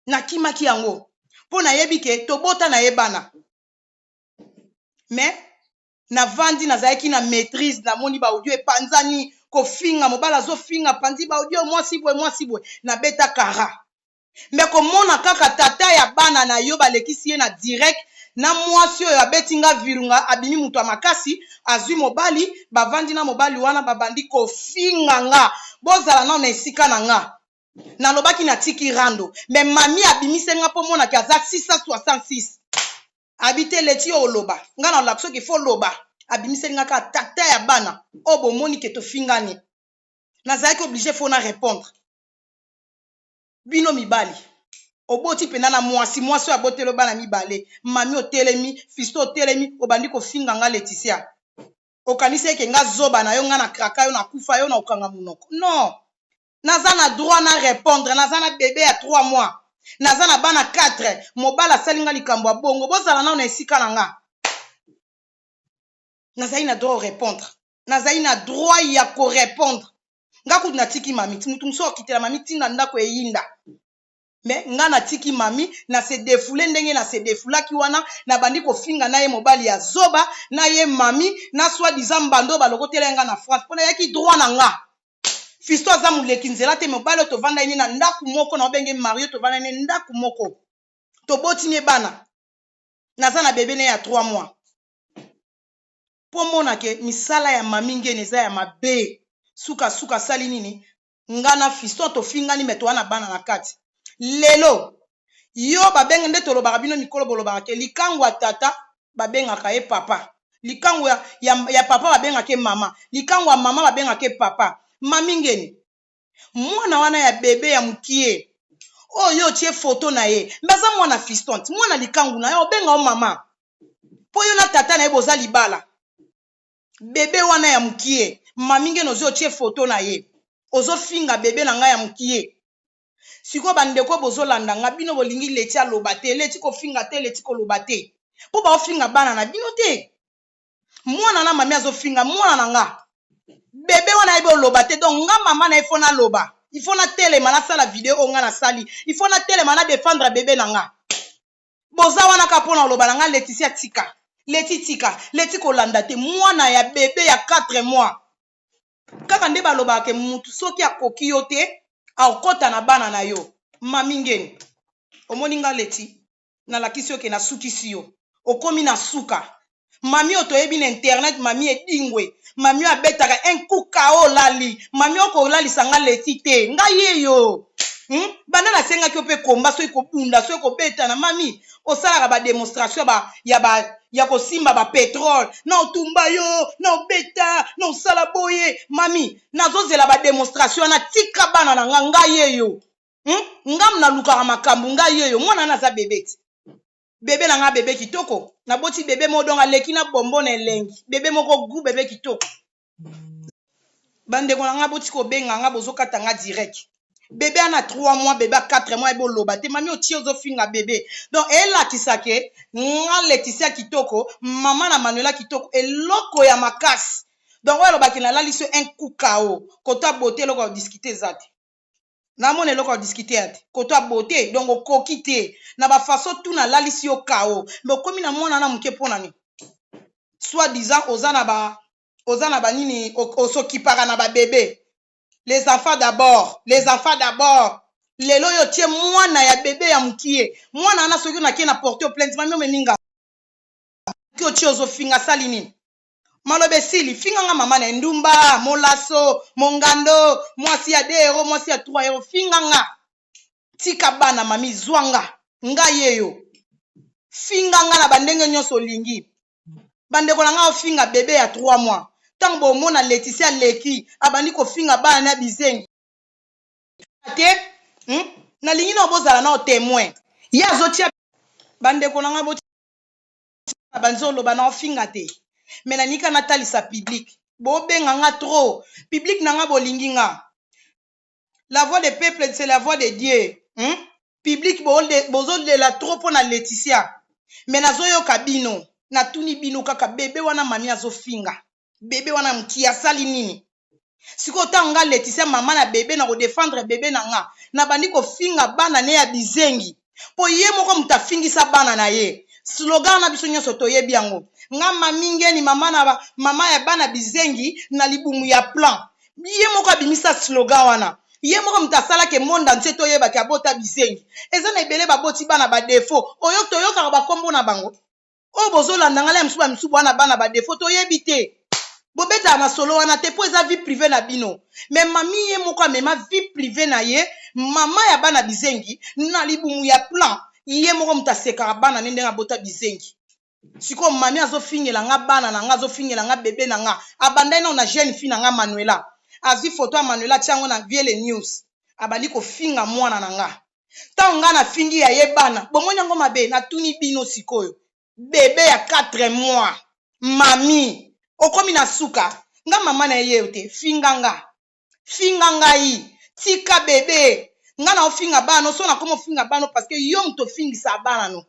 nakimaki yango mpo nayebi ke tobota na yebana mais navandi nazalaki na maîtrise namoni baaudio epanzani kofinga mobala azofinga panzi baaudio mwasi boye nabeta kara mais komona kaka tata ya bana na yo balekisi ye na direct na mwasi oyo abeti nga virunga abimi mutu ya makasi azwi mobali bavandi na mobali wana babandi kofinga nga bozala nao na esika na nga nalobaki natiki rando mais mami abimise nga mpo monaki aza 666 abite leti oyo oloba nga na olakisa soki fo loba abimiseli nga kaka tata ya bana oyo bomoni ke tofingani nazalaki oblige fo na répondre bino mibali oboti pena na mwasi oyo aboteli bana mibale mami otelemi fisto otelemi obandi kofinga nga Leticia okanisi eke nga zoba na yo nga na kraka yo na kufa yo na okanga munoko non naza na droit na répondre naza na bébé ya 3 mois naza na bana 4 mobala asali nga likambo ya bongo bozala nao na esika na nga nazali na droit répondre nazali na droit ya korépondre nga kutu natiki mami mutu mosusu okitela mami ntinda ndako eyinda mais nga natiki mami na se défoule ndenge na se défoulaki wana na bandi kofinga na ye mobali ya zoba na ye mami na soi-disant mbando balokotela nga na France mpona yaki droit na nga fisto aza muleki nzela te mobali oyo tovanda ye na ndaku moko na obenge mario tovanda ye ndaku moko tobotini bana naza na bebe ne ya 3 mois mpo mona ke misala ya mami ngene eza ya mabe suka sali nini nga na fisto tofingani me towana bana na kati lelo yo babenge nde tolobaka bino mikolo bolobaka ke likangu ya tata babengaka ye papa likangu ya papa babengaka ye mama likangu ya mama babengaka ye papa mami ngeni mwana wana ya bebe ya mukie oyo tie foto na ye mbaza mwana fistonte mwana likangu na ye obenga o mama po yo na tata na ye boza libala bebe wana ya mukie mami ngeni ozo tie foto na ye ozofinga bebe na ngai ya mukie siko bandeko bozolanda nga bino bolingi leti aloba te leti kofinga te leti koloba te mpo baofinga bana na bino te mwana na mami azofinga mwana na nga bebe wana yebe oloba te donc nga mama na ifo na loba ifo na telema nasala video oyo nga nasali ifo na telema na défendre bebe na nga boza wana ka mpona oloba na nga Leticia tika leti kolanda te mwana ya bebe ya 4 mois kaka nde balobaka ke mutu soki akoki yo te akota na bana na yo mami ngeni omoni nga leti nalakisi yo ke nasukisi yo okomi na suka mami oyo toyebi na internet mami edingwe mami oyo abetaka un coup kao olali mami oyo kolalisa nga leti te ngai yeyo banda nasengaki yo mpe komba soki kobunda soki kobetana mami osalaka bademonstration ya kosimba bapetrole na otumba yo na obeta na osala boye mami nazozela bademonstration na tika bana na nga ngai yeyo ngam nalukaka makambo ngai yeyo mwana naza bebe ti bebe na nga bebe kitoko naboti bebe modonga leki na bombo na elengi bebe moko gu bebe kitoko bandeko na nga boti kobenga nga bozokata nga direct bebe ana 3 mois bebe 4 mois ebo loba te mami otie ozofinga bebe donc elakisa ke nga Leticia kitoko mama na Manuela kitoko eloko ya makasi donc oyo alobaki nalalisi yo un coup kao koto abote eloko ya discuter eza te namona eloko ya discuter te koto abote donc okoki te na bafaso tu nalalisi yo kao me okomi na mwana na moke mpo nani soit disant oza na banini osokipaka na babebe les enfants d'abord lelo yo tie mwana ya bebe ya mukie mwana ana soki nakie na porter plainte mami omeninga ki otie ozofinga sali nini malobe sili finga nga mama na ndumba molaso mongando mwasi ya 2 euro mwasi ya 3 euro finga nga tika bana mami zwanga nga yeyo finga nga na bandenge nyonso lingi bandeko na nga ofinga bebe ya 3 mois tango bomona Leticia leki abandi kofinga bana na bizengi te nalingi na bozala na témoin ya azotia bandeko na nga boti banzoloba na ofinga te me nanika natalisa public bobenga nga trop public na nga bolingi nga la voix des peuples c'est la voix de Dieu public bozolela trop mpo na Leticia me nazoyoka bino natuni bino kaka bebe wana mami azofinga bebe wana mki asali nini Siko tanga Laetitia mama na bébé na ko défendre bébé na nga. Na bandi ko finga bana ne ya bizengi. Po ye moko mutafingisa bana na ye. Slogan na biso nyonso toyebi yango. Nga mami ngeni mama ya bana bizengi na libumu ya plan. Ye moko abimisa slogan wana. Ye moko mutasala ke monde entier toyeba ke abota bizengi. Eza na ebele baboti bana ba défaut. Oyo toyoka ba kombo na bango. O bozolanda ngala msuba bana bana ba défaut toyebi te. Bobeta masolo wana te po eza vie privée na bino. Mais mami ye moko amema vie privée na ye, mama ya bana bizengi na libumu ya plan. Ye moko mutaseka bana nende nga bota bizengi. Siko mami azofingela nga bana na nga azofingela nga bébé na nga. Abandai na jeune fille na nga Manuela. Azwi photo ya Manuela tiango na Vielle News. Abali ko finga mwana na nga. Tango nga na fingi ya ye bana. Bomoni yango mabe na tuni bino sikoyo. Bébé ya 4 mois. Mami. Okomi na suka. Nga mama na ye te. Finga nga. Finga nga yi. Tika bébé. Nga na ofinga bana. So na komo finga bana. Parce que yo mto fingi sa bana no.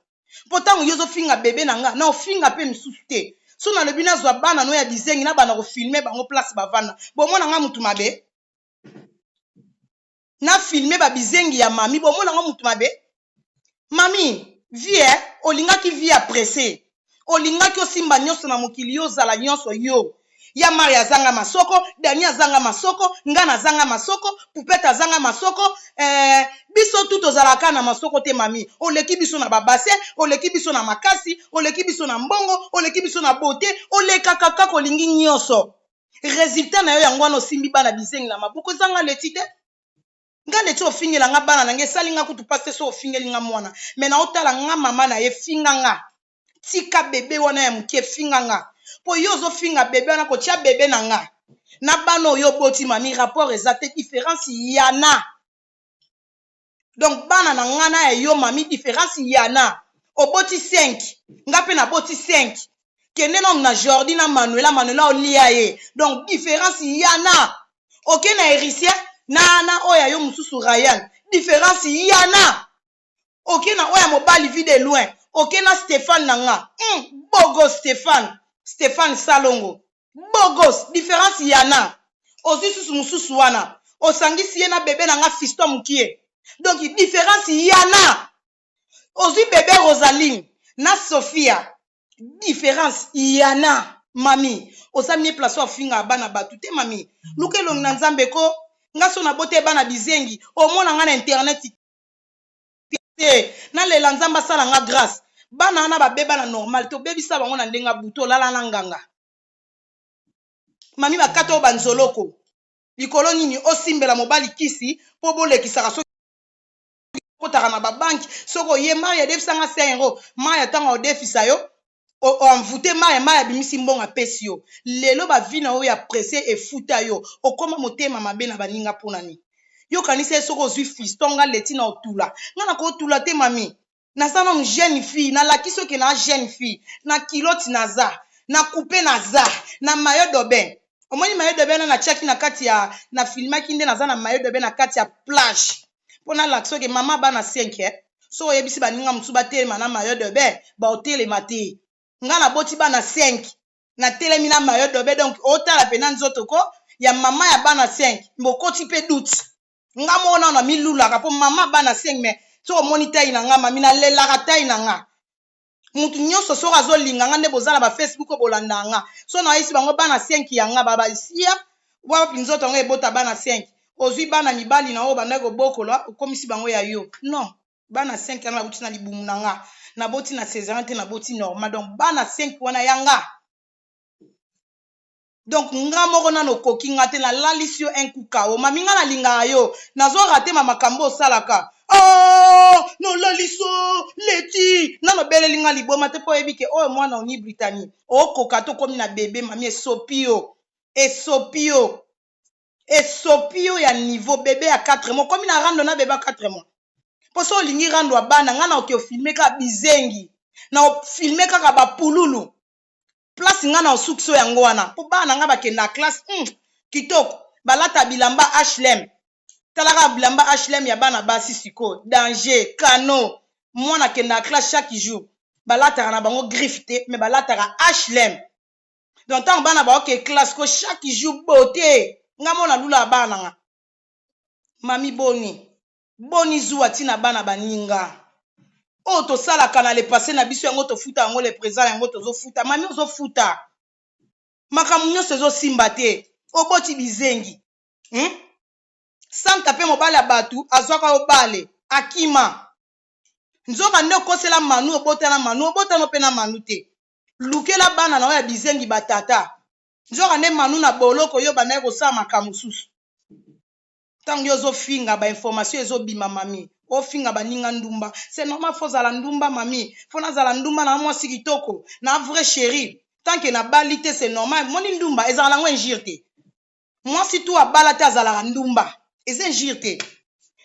Pourtant yozo finga bébé na nga. Na ofinga pe misusu te. So na lebi na zwa bana no ya bizengi na bana ko filmer bango place bavana. Bomona nga mutu mabe. Na filmer ba bizengi ya mami. Bomona nga mutu mabe. Mami, vie olinga ki vie pressé. Olinga ki osimba nyonso na mokili yo zala nyonso yo. Ya Maria zanga masoko, Dania zanga masoko, Ngana zanga masoko, Pupeta zanga masoko, biso tuto zalaka na masoko te mami. Oleki biso na babase, oleki biso na makasi, oleki biso na mbongo, oleki biso na beauté, oleka kaka kolingi nyonso. Résultat na yo yango wana osimbi bana bizengi na maboko zanga leti te. Nga leti ofingela nga bana nange salinga kutu passe so ofingeli nga mwana. Mais na otala nga mama na ye finga nga. Tika bébé wana ya mukie finga nga. Po yo zo finga bébé wana ko tia bébé na nga. Na bano yo boti mami rapport exacte différence yana. Donc bana na nga na yo mami différence yana. O boti 5. Nga pe na boti 5. Kende nom na Jordi na Manuela olia ye. Donc différence yana. Ok na héritier na oya yo mususu Ryan. Différence yana. Ok na oya mobali vide loin. Ok na Stéphane nanga. Bogo Stéphane Salongo. Bogos. Différence yana. Ozi susu mususu wana. Osangisi ye na bébé nanga fiston mukie. Donc différence yana. Ozi bébé Rosaline. Na Sophia. Différence yana. Mami. Osami place wa finga bana batute mami. Luke long na nzambe ko. Nga so na bote bana bizengi. Omona nga na internet. Na lela nzamba sala nga grâce. Bana na ba beba na normal to bebi sa bango na ndenga buto lala na nganga. Mami bakato banzoloko. Likolo nini osimbela mobali kisi po bolekisaka so kotaka na ba banki soko ye mari defisa nga 5 €. Mari tanga o defisa yo o envoûté mari bimisi mbonga pesi yo. Lelo ba vina o ya pressé e futa yo. Okoma motema mabe na baninga ponani. Yo kanise soko ozwi fistonga leti na otula. Nga na ko otula te mami. Naza na jeune fille, na lakiso ke na jeune fille, na kiloti naza, na coupe naza, na maillot de bain. Omoni maillot de bain na chaki na kati ya na filmaki nde naza na maillot de bain na kati ya plage. Pona lakso ke mama ba na 5 So oyebisi baninga musu batelema na maillot de bain, ba otelema te. Nga na boti ba na 5, na telemi na maillot de bain donc otala pena nzoto ko ya mama ya ba na 5, mbokoti pe doute. Nga mona na milulaka po mama ba na 5 mais so monitor ina nga mami na lela ta ina nga mutu nyonso so razo linga nga nde bozala ba Facebook bolanda nga so na isi bango bana 5 ya nga baba isia wa pinzoto nga ebota bana 5 ozwi bana mibali na o banda ko bokola komisi bango ya yo non bana 5 ya na buti na libumu na nga na boti na césarien te na boti normal donc bana 5 wana yanga donc nga moko na no koki nga te na lalisi yo un coup kao mami nga na linga yo nazo rate ma makambo salaka. Oh, no laliso, leti. Nano bele linga liboma te po ebike. Oh, mwana oni Britannie. Oh, kokato komi na bébé, mami esopio. Esopio. Esopio ya niveau bébé à 4 mois. Komi na rando na bébé à 4 mois. Poso lingi rando abana. Ngana oke filme ka bizengi. Na filme ka ba pululu. Place ngana osukso yango wana. Po bana nga bake na classe. Kitoko. Balata bilamba HLM. Talaka bilamba HLM ya bana basi siko danger kano mwana kenda classe chaque jour balata na bango grifte mais balata HLM donc tant bana ba ok classe ko chaque jour beauté ngamona lula bana nga mami boni zuwa tina bana baninga o to sala kana le passé na biso yango to futa yango le présent yango to zo futa mami ozo futa makamu nyonso zo simba te oboti bizengi santa pe mobale abatu azwaka obale akima nzoka nde okosela manu obotana pe na manu te lukela bana na oya bizengi batata nzoka nde manu na boloko yo banaye kosala makambo susu ntango yo ozofinga bainformation ezobima mami ofinga baninga ndumba c'est normal fo zala ndumba mami fo nazala ndumba na mwasi kitoko na vrai chéri tanke nabali te c'est normal moni ndumba ezala nango injure te mwasi tu abala te azalaka ndumba eza injure te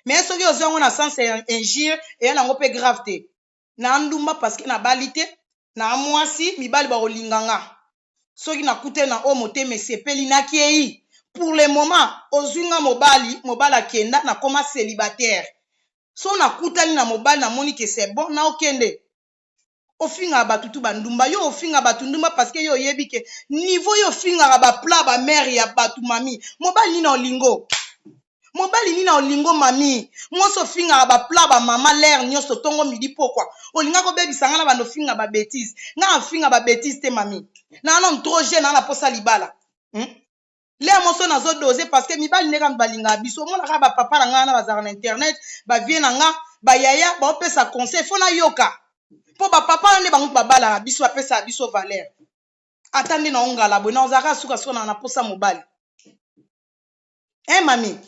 mais soki ozwa yango na sens injure eya nango mpe grave te na ndumba parceke nabali te na mwasi mibali bakolinganga soki nakute na o motema esepeli nakei pour le moment ozwinga mobali akenda nakoma célibataire so nakutani na mobali namoni ke c'est bon na okende ofinga batu tu bandumba yo ofinga batu ndumba parce que yo oyebi ke niveau yo ofingaka bapla bamere ya batu mami mobali nina olingo mami mwasi ofingaka bapla bamama lere nyonso tongo midi pokwa olingaka obebisanga na bando ofinga babétise nga afinga babétise te mami na anon trop jeune ana posa libala le moso nazodose parce que mibali ndenge balingaka biso omonaka bapapa na ngai na bazalaka na internet bavie na nga bayaya baopesa conseil fo nayoka mpo bapapa nde bango babalaka biso bapesaka biso valeur ata nde na ongala boye na ozalaka suka na posa mobali mami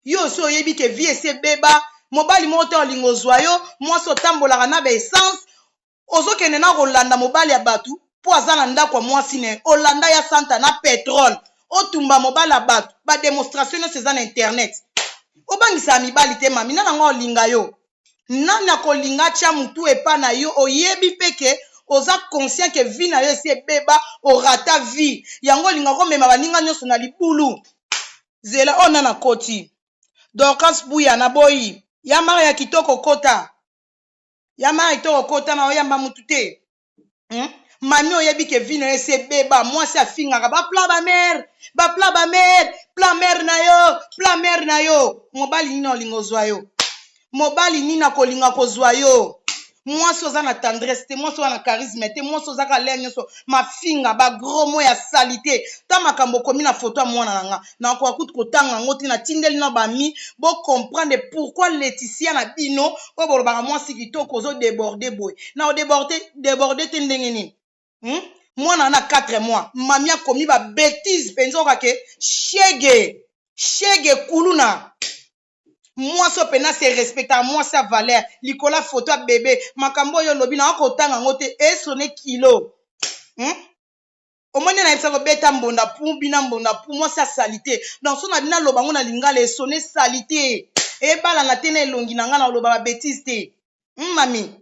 yo osi oyebi ke vie ese beba mobali moko te olinga ozwa yo mwasi otambolaka na baessence ozokende na kolanda mobali ya batu mpo aza na ndako ya mwasi ne olanda ya santa na petrole otumba mobali ya bato bademonstration nyonso eza na internet obangisaka mibali te mami nani yango olinga yo nani akolinga atya mutu epa na yo oyebi peke oza conscient ke vie na yo esi ebeba orata vie yango olinga komema baninga nyonso na libulu zela oyo nana koti Dorcas Buya na boyi ya mara ya kitoko kota na oyamba mutu te mami oyebi ke vi na yo esi ebeba mwasi afingaka bapla bamere na yo mobali nini olinga ozwa yo mobali nini akolinga kozwa yo mwasi oza na tendresse te mwasi oza na charisme te mwasi ozaka lere nyonso mafinga bagros mo ya sali te ta makambo okomi na foto ya mwana na nga nakoka kutu kotanga yango te natindeli na bami bocomprendre pourquoi Laetitia na bino oyo bolobaka mwasi kitoko ozodeborde boye na odeborde te ndenge nini mwana na 4 mois mami akomi babétise mpenza okake shege kuluna mwasi oyo pena se respecta mwasi ya valeur likola foto ya bebe makambo oyo olobi na okotanga yango te esone kilo omoni nayebisa kobeta mbonda pu bina mbonda pu mwasi asali te donc so na bina loba ngo na lingala esone sali te ebalanga te na elongi na nga na oloba babétise te mami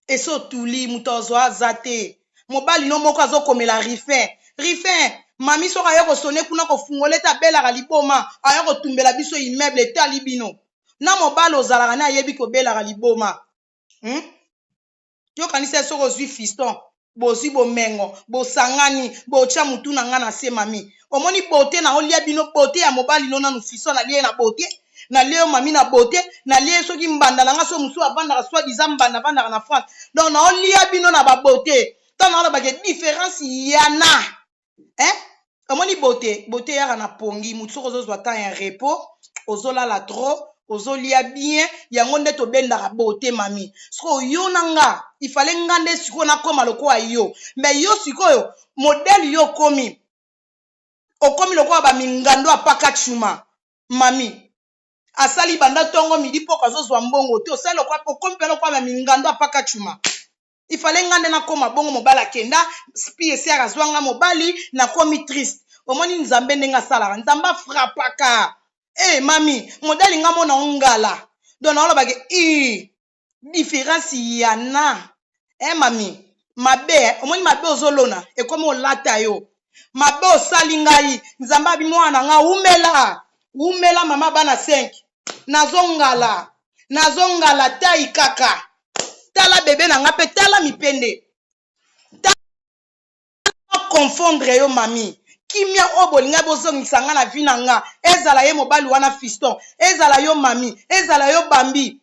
esi otuli moto azwa aza te mobali no moko azokomela rifin mami soki aye kosone kuna kofungola ete abelaka liboma aye kotumbela biso immeuble etali bino na mobali ozalaka ne ayebi kobelaka liboma yokanisa soki ozwi fiston bozwi bomengo bosangani botya mutu na nga na se mami omoni bote na olia bino bote ya mobali no nanu fiston nalie na bote nalie mami na bote nalie soki mbanda na nga so mosu avandaka soit diza mbanda avandaka na France donc na olia bino na babote ntango naolobake différence yana omoni bote yaka na pongi mutu soki ozozwa temps ya repos ozolala trop ozolia bien yango nde tobendaka bote mami soki yo na nga ifale nga nde sikoyo nakoma lokola yo mais yo sikoyo modele yo okomi lokola bamingando apaka chuma mami asali banda tongo midi poko azozwa mbongo te osali okomi mpe lokola bamingando apaka chuma ifale nga nde nakoma bongo mobali akenda spi esi akazwanga mobali nakomi triste omoni nzambe ndenge asalaka nzambe afrapaka mami modali nga mona ongala don naolobake différence yana mami mabe omoni mabe ozolona ekomi olata yo mabe osali ngai nzambe abi mwana nga umela mama bana 5 nazongala tai kaka tala bebe na nga mpe tala mipende tala confondre yo mami kimia oyo bolingai bozongisa nga na vi na nga ezala ye mobali wana fiston ezala yo mami ezala yo bambi